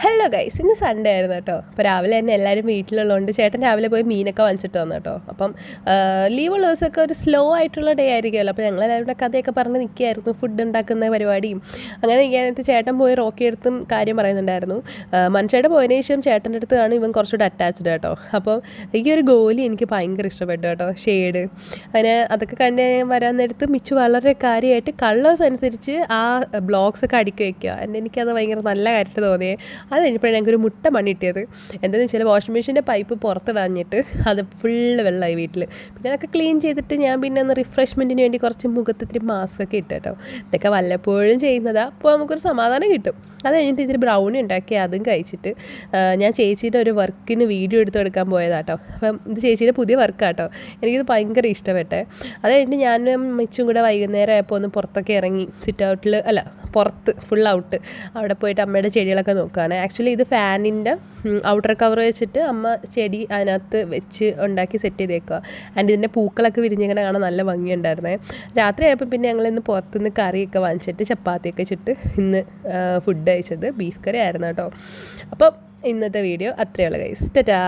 Hello guys, ഇന്ന് Sunday ആയിരുന്നു കേട്ടോ. അപ്പോൾ രാവിലെ തന്നെ എല്ലാവരും വീട്ടിലുള്ളതുകൊണ്ട് ചേട്ടൻ രാവിലെ പോയി മീനൊക്കെ വാങ്ങിച്ചിട്ട് വന്നു കേട്ടോ. അപ്പം ലീവുള്ള ദിവസമൊക്കെ ഒരു സ്ലോ ആയിട്ടുള്ള ഡേ ആയിരിക്കുമല്ലോ. അപ്പോൾ ഞങ്ങളെല്ലാവരും കൂടെ കഥയൊക്കെ പറഞ്ഞ് നിൽക്കുകയായിരുന്നു, ഫുഡ് ഉണ്ടാക്കുന്ന പരിപാടിയും. അങ്ങനെ നിൽക്കാനായിട്ട് ചേട്ടൻ പോയി റോക്കിയെടുത്തും കാര്യം പറയുന്നുണ്ടായിരുന്നു. മനുഷ്യയുടെ പോയതിനു ശേഷം ചേട്ടൻ്റെ അടുത്താണ് ഇവൻ കുറച്ചുകൂടെ അറ്റാച്ച്ഡ് കേട്ടോ. അപ്പോൾ ഈ ഒരു ഗോലി എനിക്ക് ഭയങ്കര ഇഷ്ടപ്പെട്ടു കേട്ടോ, ഷെയ്ഡ്. അങ്ങനെ അതൊക്കെ കണ്ട് വരാൻ നേരത്ത് മിച്ചു വളരെ കാര്യമായിട്ട് കളേഴ്സ് അനുസരിച്ച് ആ ബ്ലോഗ്സ് ഒക്കെ അടുക്കി വയ്ക്കുക. എനിക്കത് ഭയങ്കര നല്ല കാര്യമായിട്ട് തോന്നിയേ. അത് കഴിഞ്ഞപ്പോഴാണ് ഞങ്ങൾക്കൊരു മുട്ട മണി കിട്ടിയത്. എന്താണെന്ന് വെച്ചാൽ വാഷിംഗ് മെഷീൻ്റെ പൈപ്പ് പുറത്തിടാഞ്ഞിട്ട് അത് ഫുള്ള് വെള്ളമായി വീട്ടിൽ. പിന്നെ അതൊക്കെ ക്ലീൻ ചെയ്തിട്ട് ഞാൻ പിന്നെ ഒന്ന് റിഫ്രഷ്മെൻറ്റിന് വേണ്ടി കുറച്ച് മുഖത്തിത്തിരി മാസ്കൊക്കെ ഇട്ട് കേട്ടോ. ഇതൊക്കെ വല്ലപ്പോഴും ചെയ്യുന്നതാണ്, അപ്പോൾ നമുക്കൊരു സമാധാനം കിട്ടും. അത് കഴിഞ്ഞിട്ട് ഇതിൽ ബ്രൗണി ഉണ്ടാക്കി അതും കഴിച്ചിട്ട് ഞാൻ ചേച്ചിയുടെ ഒരു വർക്കിന് വീഡിയോ എടുക്കാൻ പോയതാട്ടോ. അപ്പം ഇത് ചേച്ചിയുടെ പുതിയ വർക്കാട്ടോ. എനിക്കിത് ഭയങ്കര ഇഷ്ടപ്പെട്ടെ. അത് കഴിഞ്ഞിട്ട് ഞാനും മിച്ചും കൂടെ വൈകുന്നേരം ആയപ്പോൾ ഒന്ന് പുറത്തൊക്കെ ഇറങ്ങി, സിറ്റ് ഔട്ടിൽ പുറത്ത് ഫുൾ ഔട്ട് അവിടെ പോയിട്ട് അമ്മയുടെ ചെടികളൊക്കെ നോക്കുകയാണ്. ആക്ച്വലി ഇത് ഫാനിൻ്റെ ഔട്ടർ കവർ വെച്ചിട്ട് അമ്മ ചെടി അതിനകത്ത് വെച്ച് ഉണ്ടാക്കി സെറ്റ് ചെയ്തേക്കുക. ആൻഡ് ഇതിൻ്റെ പൂക്കളൊക്കെ വിരിഞ്ഞിങ്ങനെ കാണാൻ നല്ല ഭംഗിയുണ്ടായിരുന്നേ. രാത്രി ആയപ്പോൾ പിന്നെ ഞങ്ങളിന്ന് പുറത്തുനിന്ന് കറിയൊക്കെ വാങ്ങിച്ചിട്ട് ചപ്പാത്തിയൊക്കെ ചുട്ട് ഇന്ന് ഫുഡ് കഴിച്ചത് ബീഫ് കറി ആയിരുന്നു കേട്ടോ. അപ്പം ഇന്നത്തെ വീഡിയോ അത്രയുള്ള ഗൈസ്. ടാറ്റാ.